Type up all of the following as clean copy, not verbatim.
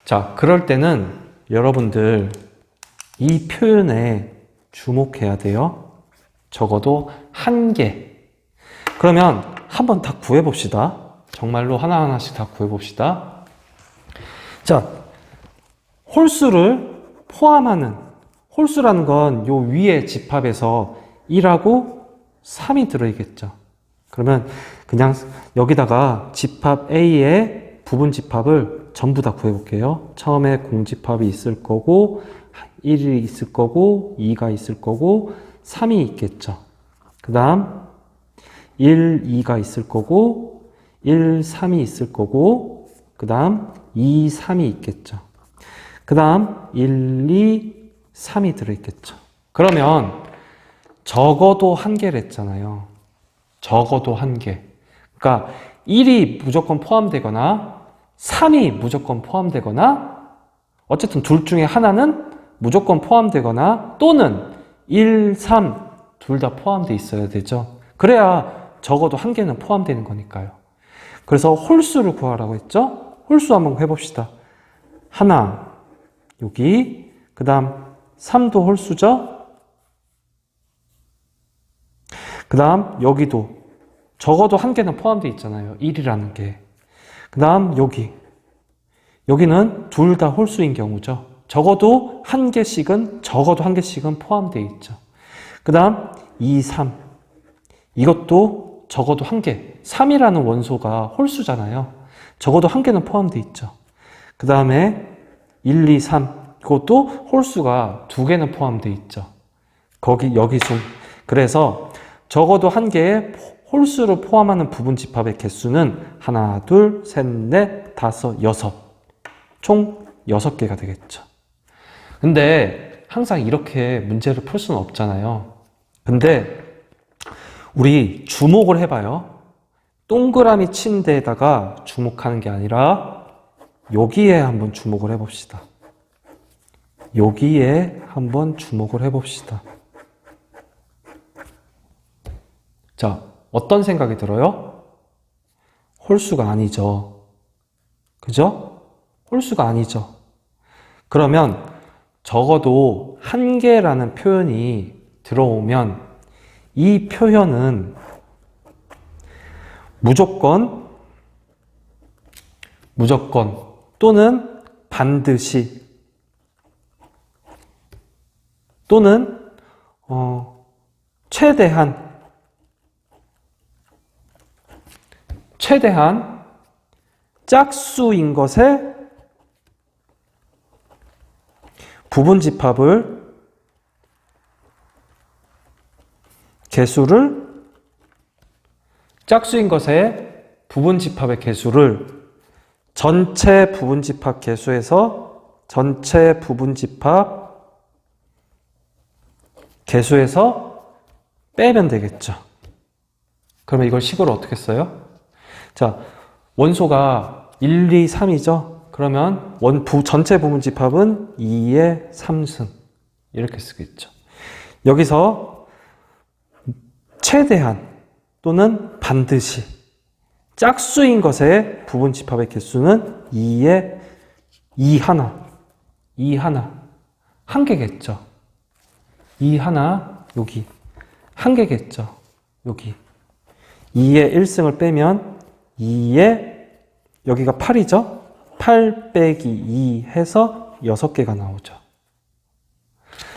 자, 그럴 때는 여러분들 이 표현에 주목해야 돼요. 적어도 한 개. 그러면 한번 다 구해봅시다. 정말로 하나하나씩 다 구해봅시다. 자, 홀수를 포함하는, 홀수라는 건 요 위에 집합에서 1하고 3이 들어있겠죠. 그러면 그냥 여기다가 집합 A의 부분 집합을 전부 다 구해볼게요. 처음에 공집합이 있을 거고 1이 있을 거고 2가 있을 거고 3이 있겠죠. 그 다음 1, 2가 있을 거고 1, 3이 있을 거고 그 다음 2, 3이 있겠죠. 그 다음 1, 2, 3이 들어있겠죠. 그러면 적어도 한 개를 했잖아요. 적어도 한 개. 그러니까 1이 무조건 포함되거나 3이 무조건 포함되거나 어쨌든 둘 중에 하나는 무조건 포함되거나 또는 1, 3 둘 다 포함되어 있어야 되죠. 그래야 적어도 한 개는 포함되는 거니까요. 그래서 홀수를 구하라고 했죠. 홀수 한번 해봅시다. 하나 여기 그 다음 3도 홀수죠. 그 다음 여기도 적어도 한 개는 포함되어 있잖아요. 1이라는 게. 그 다음 여기는 둘 다 홀수인 경우죠. 적어도 한 개씩은 포함되어 있죠. 그 다음 2, 3 이것도 적어도 한 개. 3이라는 원소가 홀수잖아요. 적어도 한 개는 포함되어 있죠. 그 다음에 1, 2, 3 이것도 홀수가 두 개는 포함되어 있죠. 여기 수. 그래서 적어도 한 개의 홀수를 포함하는 부분 집합의 개수는 하나, 둘, 셋, 넷, 다섯, 여섯. 총 6개가 되겠죠. 근데 항상 이렇게 문제를 풀 수는 없잖아요. 근데 우리 주목을 해봐요. 동그라미 친 데에다가 주목하는 게 아니라 여기에 한번 주목을 해봅시다. 여기에 한번 주목을 해봅시다. 자, 어떤 생각이 들어요? 홀수가 아니죠. 그죠? 홀수가 아니죠. 그러면 적어도 한 개라는 표현이 들어오면 이 표현은 무조건 또는 반드시 또는 최대한 짝수인 것에 부분 집합을 짝수인 것에 부분 집합의 개수를 전체 부분 집합 개수에서 빼면 되겠죠. 그러면 이걸 식으로 어떻게 써요? 자, 원소가 1, 2, 3이죠? 그러면 전체 부분 집합은 2의 3승. 이렇게 쓰겠죠. 여기서 최대한 또는 반드시 짝수인 것의 부분 집합의 개수는 2의 2 하나. 한 개겠죠. 2 하나, 여기. 한 개겠죠. 여기. 2의 1승을 빼면 2의 여기가 8이죠? 8 빼기 2 해서 6개가 나오죠.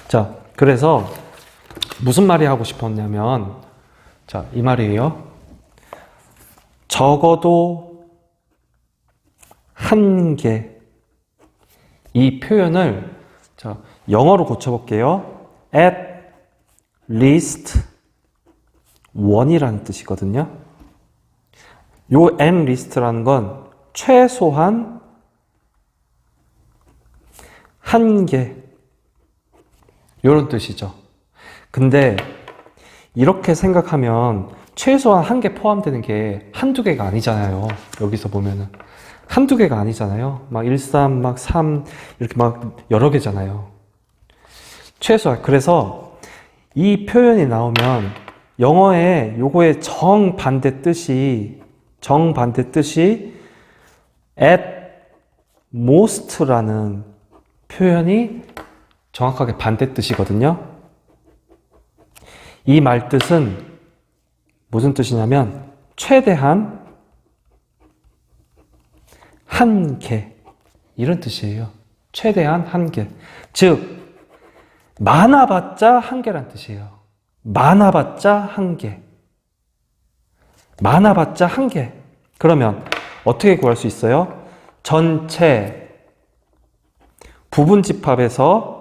자, 그래서 무슨 말이 하고 싶었냐면, 자, 이 말이에요. 적어도 한 개. 이 표현을 자, 영어로 고쳐볼게요. at least one이라는 뜻이거든요. 요 at least라는 건 최소한 한 개. 요런 뜻이죠. 근데 이렇게 생각하면 최소한 한 개 포함되는 게 한두 개가 아니잖아요. 여기서 보면은. 한두 개가 아니잖아요. 막 1, 3, 막 3, 이렇게 막 여러 개잖아요. 최소한. 그래서 이 표현이 나오면 영어에 요거의 정반대 뜻이 at most라는 표현이 정확하게 반대 뜻이거든요. 이 말 뜻은 무슨 뜻이냐면 최대한 한계 이런 뜻이에요. 최대한 한계. 즉 많아봤자 한계란 뜻이에요. 많아봤자 한계. 많아봤자 한계. 그러면 어떻게 구할 수 있어요? 전체 부분집합에서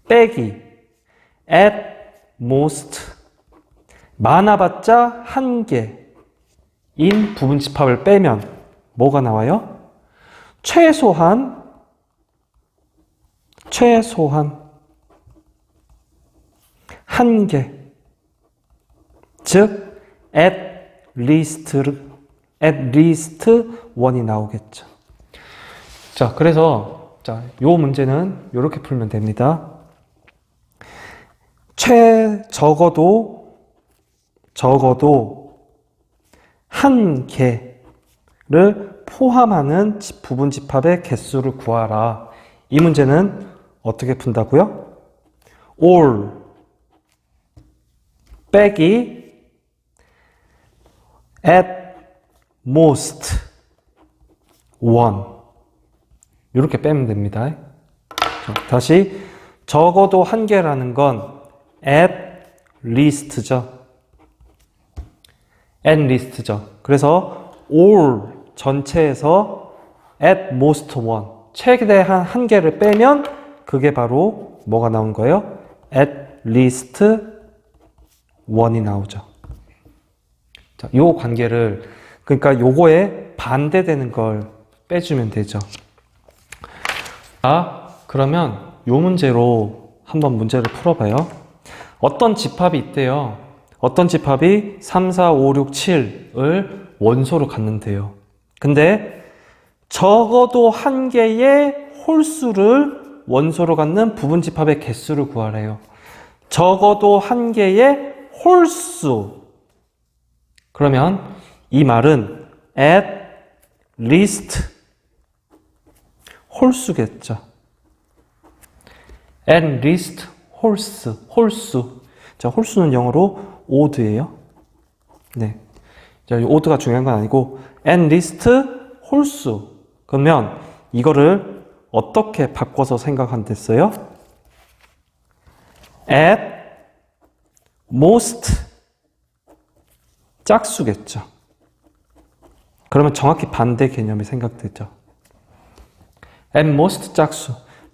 빼기 at most 많아봤자 한개인 부분집합을 빼면 뭐가 나와요? 최소한 한개. 즉 at least 1이 나오겠죠. 자, 그래서 요 문제는 이렇게 풀면 됩니다. 적어도 한 개를 포함하는 부분집합의 개수를 구하라. 이 문제는 어떻게 푼다고요? all 빼기 at most 1 이렇게 빼면 됩니다. 다시 적어도 한 개라는 건 at least죠. at least죠. 그래서 all 전체에서 at most 1 최대한 한 개를 빼면 그게 바로 뭐가 나온 거예요? at least 1이 나오죠. 자, 요 관계를 그러니까 요거에 반대되는 걸 빼주면 되죠. 자, 그러면 요 문제로 한번 문제를 풀어봐요. 어떤 집합이 있대요. 어떤 집합이 3, 4, 5, 6, 7을 원소로 갖는데요. 근데 적어도 한 개의 홀수를 원소로 갖는 부분집합의 개수를 구하래요. 적어도 한 개의 홀수. 그러면 이 말은 at least 홀수겠죠. at least 홀수. 자, 홀수는 영어로 odd예요. 네. 자, odd가 중요한 건 아니고 at least 홀수. 그러면 이거를 어떻게 바꿔서 생각한댔어요? at most 짝수겠죠. 그러면 정확히 반대 개념이 생각되죠. at most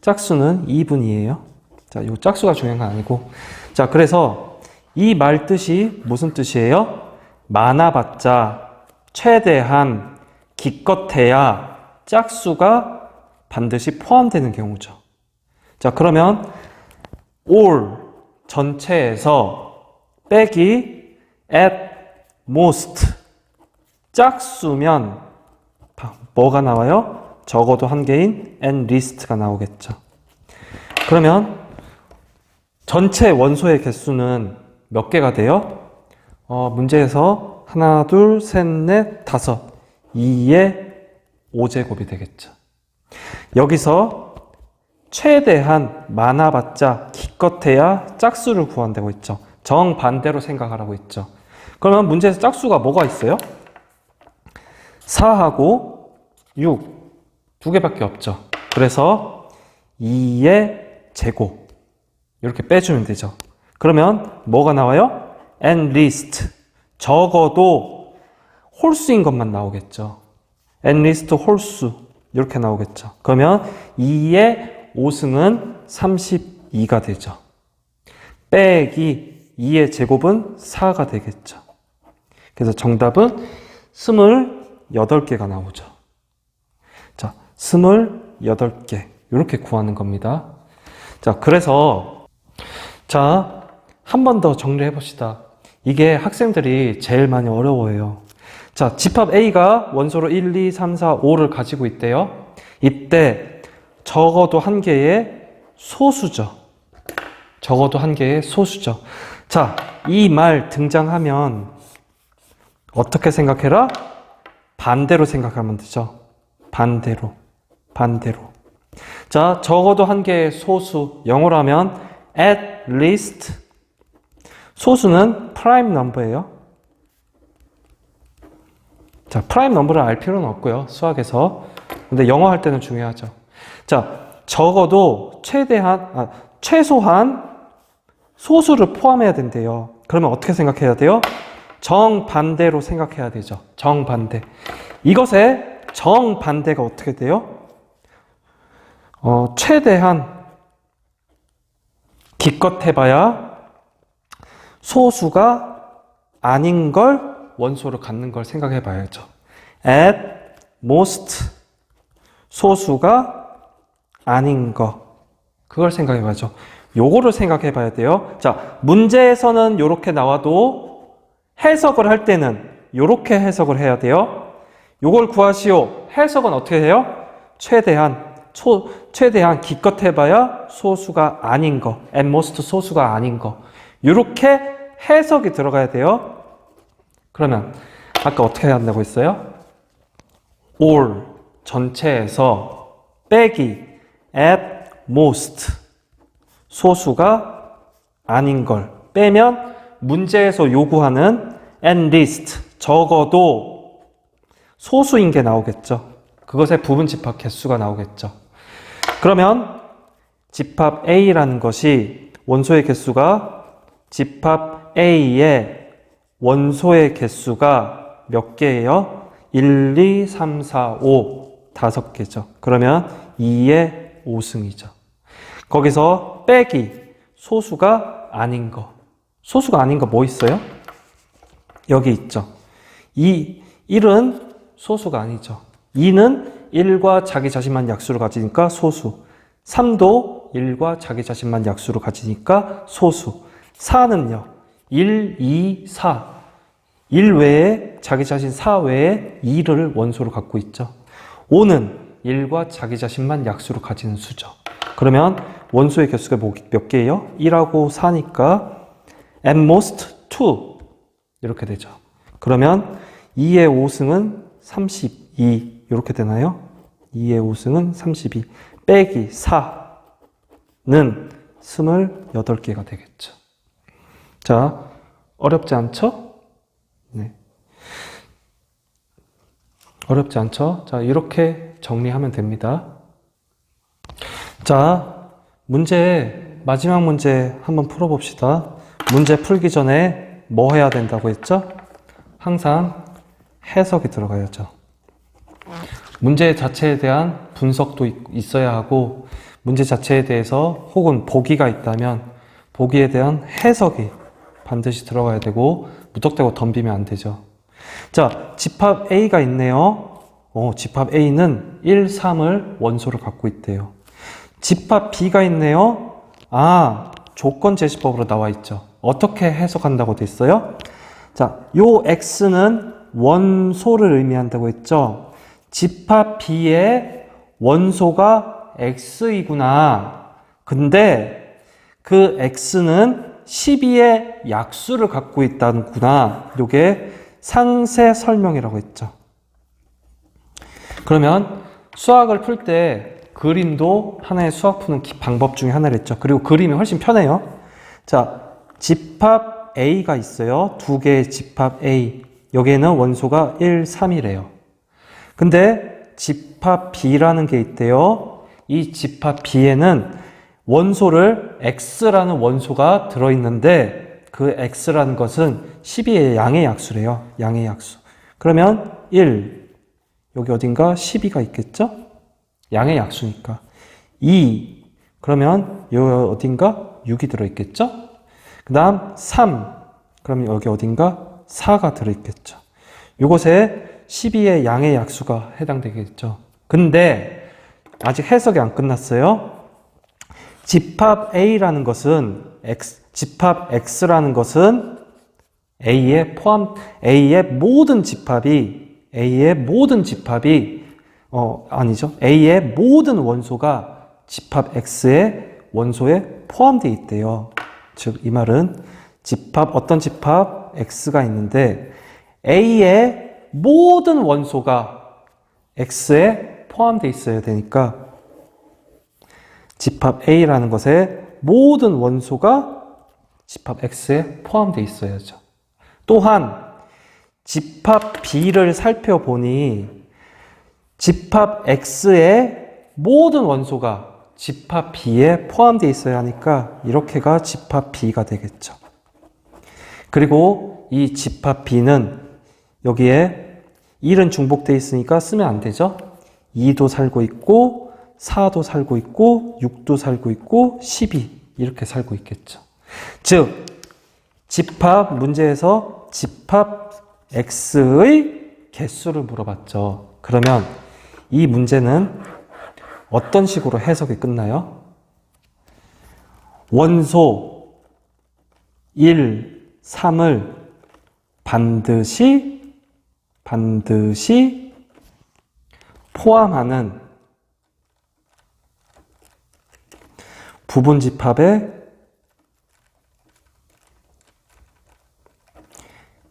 짝수는 2분이에요. 자, 이 짝수가 중요한 건 아니고. 자, 그래서 이 말 뜻이 무슨 뜻이에요? 많아봤자 최대한 기껏해야 짝수가 반드시 포함되는 경우죠. 자, 그러면 all 전체에서 빼기 at most 짝수면 뭐가 나와요? 적어도 한 개인 at least가 나오겠죠. 그러면 전체 원소의 개수는 몇 개가 돼요? 문제에서 하나, 둘, 셋, 넷, 다섯 2의 5제곱이 되겠죠. 여기서 최대한 많아봤자 기껏해야 짝수를 구한다고 했죠. 정반대로 생각하라고 했죠. 그러면 문제에서 짝수가 뭐가 있어요? 4하고 6 두 개밖에 없죠. 그래서 2의 제곱 이렇게 빼주면 되죠. 그러면 뭐가 나와요? at least 적어도 홀수인 것만 나오겠죠. at least 홀수 이렇게 나오겠죠. 그러면 2의 5승은 32가 되죠. 빼기 2의 제곱은 4가 되겠죠. 그래서 정답은 28개가 나오죠. 자, 28개 이렇게 구하는 겁니다. 자, 그래서 자, 한 번 더 정리해 봅시다. 이게 학생들이 제일 많이 어려워해요. 자, 집합 A가 원소로 1, 2, 3, 4, 5를 가지고 있대요. 이때 적어도 한 개의 소수죠. 적어도 한 개의 소수죠. 자, 이 말 등장하면 어떻게 생각해라? 반대로 생각하면 되죠. 반대로. 자, 적어도 한 개의 소수. 영어로 하면 at least. 소수는 prime number예요. 자, 프라임 넘버를 알 필요는 없고요. 수학에서. 근데 영어 할 때는 중요하죠. 자, 적어도 최소한 소수를 포함해야 된대요. 그러면 어떻게 생각해야 돼요? 정반대로 생각해야 되죠. 정반대. 이것의 정반대가 어떻게 돼요? 최대한 기껏 해봐야 소수가 아닌 걸 원소를 갖는 걸 생각해 봐야죠. at most 소수가 아닌 거. 그걸 생각해 봐야죠. 요거를 생각해 봐야 돼요. 자, 문제에서는 요렇게 나와도 해석을 할 때는 요렇게 해석을 해야 돼요. 요걸 구하시오. 해석은 어떻게 해요? 최대한 기껏 해봐야 소수가 아닌 거. at most 소수가 아닌 거. 요렇게 해석이 들어가야 돼요. 그러면 아까 어떻게 한다고 했어요? all 전체에서 빼기 at most 소수가 아닌 걸 빼면 문제에서 요구하는 at least 적어도 소수인 게 나오겠죠. 그것의 부분 집합 개수가 나오겠죠. 그러면 집합 A라는 것이 원소의 개수가 집합 A의 원소의 개수가 몇 개예요? 1, 2, 3, 4, 5 5개죠. 그러면 2의 5승이죠. 거기서 빼기 소수가 아닌 거. 소수가 아닌 거 뭐 있어요? 여기 있죠. 1은 소수가 아니죠. 2는 1과 자기 자신만 약수를 가지니까 소수. 3도 1과 자기 자신만 약수를 가지니까 소수. 4는요. 1, 2, 4. 1 외에 자기 자신 4 외에 2를 원소로 갖고 있죠. 5는 1과 자기 자신만 약수로 가지는 수죠. 그러면 원소의 개수가 몇 개예요? 1하고 4니까 at most 2 이렇게 되죠. 그러면 2의 5승은 32 이렇게 되나요? 2의 5승은 32 빼기 4는 28개가 되겠죠. 자, 어렵지 않죠? 네. 어렵지 않죠? 자, 이렇게 정리하면 됩니다. 자, 마지막 문제 한번 풀어봅시다. 문제 풀기 전에 뭐 해야 된다고 했죠? 항상 해석이 들어가야죠. 문제 자체에 대한 분석도 있어야 하고, 문제 자체에 대해서 혹은 보기가 있다면 보기에 대한 해석이 반드시 들어가야 되고, 무턱대고 덤비면 안 되죠. 자, 집합 A가 있네요. 집합 A는 1, 3을 원소로 갖고 있대요. 집합 B가 있네요. 조건 제시법으로 나와 있죠. 어떻게 해석한다고 돼 있어요? 자, 요 X는 원소를 의미한다고 했죠. 집합 B의 원소가 X이구나. 근데 그 X는 12의 약수를 갖고 있다는구나. 요게 상세 설명이라고 했죠. 그러면 수학을 풀 때 그림도 하나의 수학 푸는 방법 중에 하나랬죠. 그리고 그림이 훨씬 편해요. 자, 집합 A가 있어요. 두 개의 집합 A. 여기에는 원소가 1, 3이래요. 근데 집합 B라는 게 있대요. 이 집합 B에는 원소를 X라는 원소가 들어있는데 그 X라는 것은 12의 양의 약수래요. 양의 약수. 그러면 1, 여기 어딘가 12가 있겠죠? 양의 약수니까. 2, 그러면 여기 어딘가 6이 들어있겠죠? 그 다음 3, 그러면 여기 어딘가 4가 들어있겠죠. 이곳에 12의 양의 약수가 해당되겠죠. 근데 아직 해석이 안 끝났어요. 집합 A라는 것은 집합 X라는 것은 A의 모든 집합이 A의 모든 원소가 집합 X의 원소에 포함되어 있대요. 즉, 이 말은 어떤 집합 X가 있는데 A의 모든 원소가 X에 포함되어 있어야 되니까 집합 A라는 것에 모든 원소가 집합 X에 포함되어 있어야죠. 또한 집합 B를 살펴보니 집합 X의 모든 원소가 집합 B에 포함되어 있어야 하니까 이렇게가 집합 B가 되겠죠. 그리고 이 집합 B는 여기에 1은 중복되어 있으니까 쓰면 안 되죠. 2도 살고 있고 4도 살고 있고 6도 살고 있고 12 이렇게 살고 있겠죠. 즉 집합 문제에서 집합 X의 개수를 물어봤죠. 그러면 이 문제는 어떤 식으로 해석이 끝나요? 원소 1, 3을 반드시 포함하는 부분집합의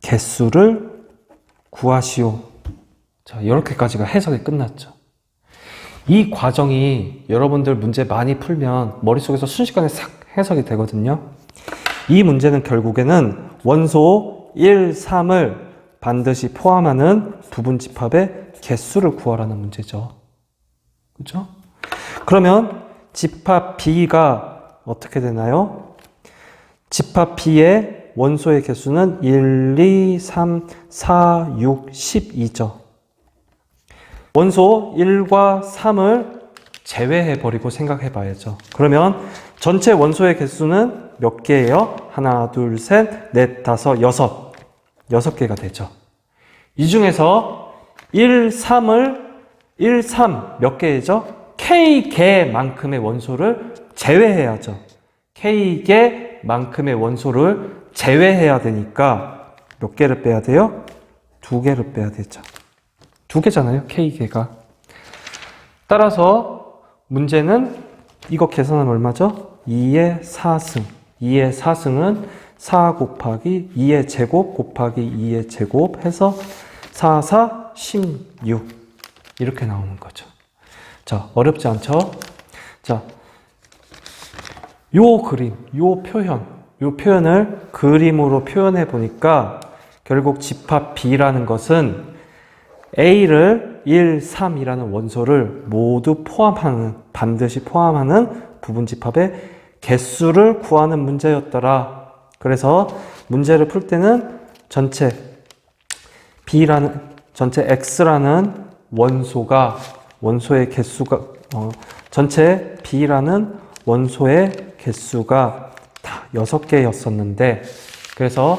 개수를 구하시오. 자, 이렇게까지가 해석이 끝났죠. 이 과정이 여러분들 문제 많이 풀면 머릿속에서 순식간에 싹 해석이 되거든요. 이 문제는 결국에는 원소 1, 3을 반드시 포함하는 부분집합의 개수를 구하라는 문제죠. 그렇죠? 그러면 집합 B가 어떻게 되나요? 집합 B의 원소의 개수는 1, 2, 3, 4, 6, 12죠. 원소 1과 3을 제외해버리고 생각해봐야죠. 그러면 전체 원소의 개수는 몇 개예요? 하나, 둘, 셋, 넷, 다섯, 여섯. 6개가 되죠. 이 중에서 1, 3 몇 개죠? K개만큼의 원소를 제외해야죠. K개만큼의 원소를 제외해야 되니까 몇 개를 빼야 돼요? 2개를 빼야 되죠. 2개잖아요, K개가. 따라서 문제는 이거 계산하면 얼마죠? 2의 4승. 2의 4승은 4 곱하기 2의 제곱 곱하기 2의 제곱 해서 4, 4, 16 이렇게 나오는 거죠. 자, 어렵지 않죠? 자, 요 그림, 요 표현을 그림으로 표현해 보니까 결국 집합 B라는 것은 A를 1, 3이라는 원소를 모두 반드시 포함하는 부분집합의 개수를 구하는 문제였더라. 그래서 문제를 풀 때는 전체 X라는 원소의 개수가 전체 B라는 원소의 개수가 다 6개였었는데 그래서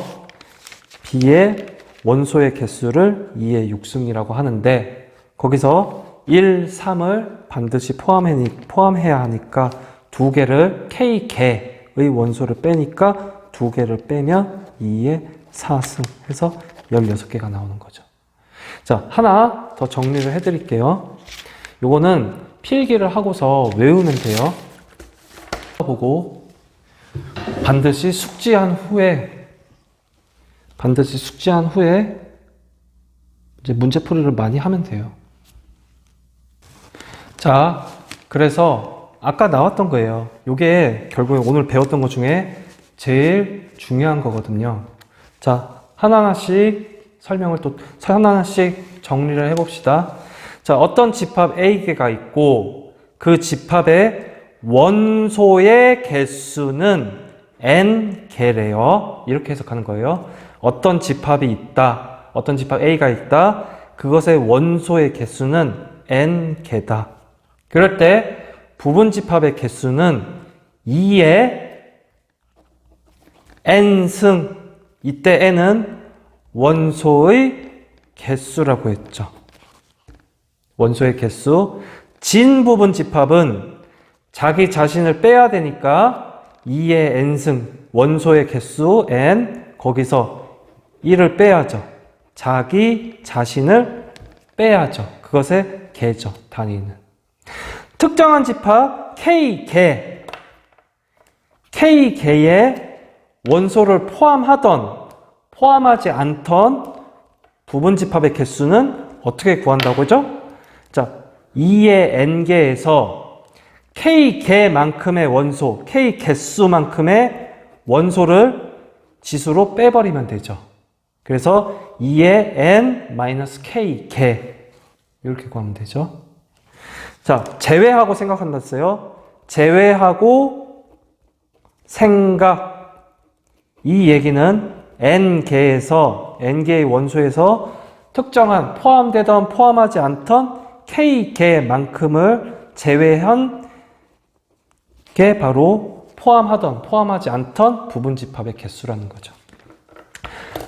B의 원소의 개수를 2의 6승이라고 하는데 거기서 1, 3을 반드시 포함해야 하니까 2개를 K개의 원소를 빼니까 2개를 빼면 2의 4승 해서 16개가 나오는 거죠. 자, 하나 더 정리를 해드릴게요. 요거는 필기를 하고서 외우면 돼요. 보고 반드시 숙지한 후에 이제 문제풀이를 많이 하면 돼요. 자, 그래서 아까 나왔던 거예요. 요게 결국에 오늘 배웠던 것 중에 제일 중요한 거거든요. 자, 하나하나씩 하나하나씩 정리를 해봅시다. 자, 어떤 집합 A개가 있고 그 집합의 원소의 개수는 N개래요. 이렇게 해석하는 거예요. 어떤 집합이 있다. 어떤 집합 A가 있다. 그것의 원소의 개수는 N개다. 그럴 때 부분집합의 개수는 2의 N승. 이때 N은 원소의 개수라고 했죠. 원소의 개수. 진부분집합은 자기 자신을 빼야 되니까 2의 N승. 원소의 개수 N. 거기서 1을 빼야죠. 자기 자신을 빼야죠. 그것의 개죠. 단위는. 특정한 집합 K개. K개에 원소를 포함하던 포함하지 않던 부분 집합의 개수는 어떻게 구한다고죠? 자, 2의 n개에서 k개만큼의 원소, k 개수만큼의 원소를 지수로 빼버리면 되죠. 그래서 2의 n-k 개 이렇게 구하면 되죠. 자, 제외하고 생각한다 했어요. 제외하고 생각. 이 얘기는 n개에서 n개의 원소에서 특정한 포함되던 포함하지 않던 k개만큼을 제외한 게 바로 포함하던 포함하지 않던 부분 집합의 개수라는 거죠.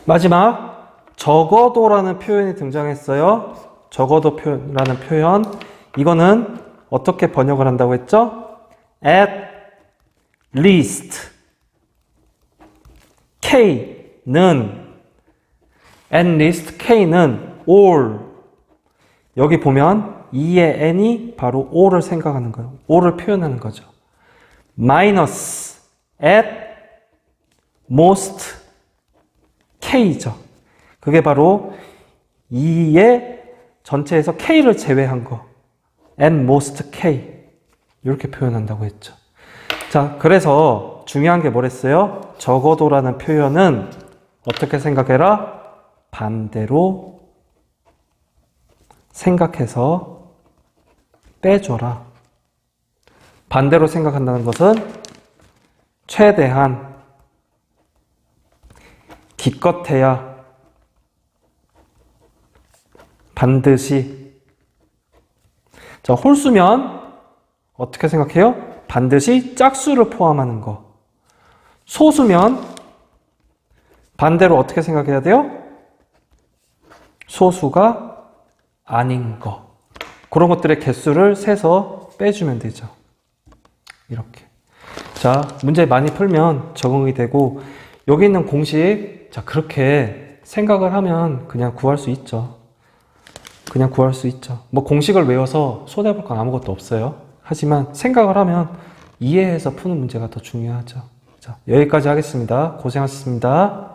마지막 적어도라는 표현이 등장했어요. 적어도라는 표현. 이거는 어떻게 번역을 한다고 했죠? at least k는 at least k는 all. 여기 보면 2의 n이 바로 all을 생각하는 거예요. all을 표현하는 거죠. minus at most k죠. 그게 바로 2의 전체에서 k를 제외한 거. at most k. 이렇게 표현한다고 했죠. 자, 그래서 중요한 게 뭐랬어요? 적어도라는 표현은 어떻게 생각해라? 반대로 생각해서 빼줘라. 반대로 생각한다는 것은 최대한 기껏해야 반드시. 자, 홀수면 어떻게 생각해요? 반드시 짝수를 포함하는 거. 소수면 반대로 어떻게 생각해야 돼요? 소수가 아닌 거. 그런 것들의 개수를 세서 빼주면 되죠. 이렇게. 자, 문제 많이 풀면 적응이 되고, 여기 있는 공식, 자, 그렇게 생각을 하면 그냥 구할 수 있죠. 그냥 구할 수 있죠. 뭐 공식을 외워서 손해볼 건 아무것도 없어요. 하지만 생각을 하면 이해해서 푸는 문제가 더 중요하죠. 자, 여기까지 하겠습니다. 고생하셨습니다.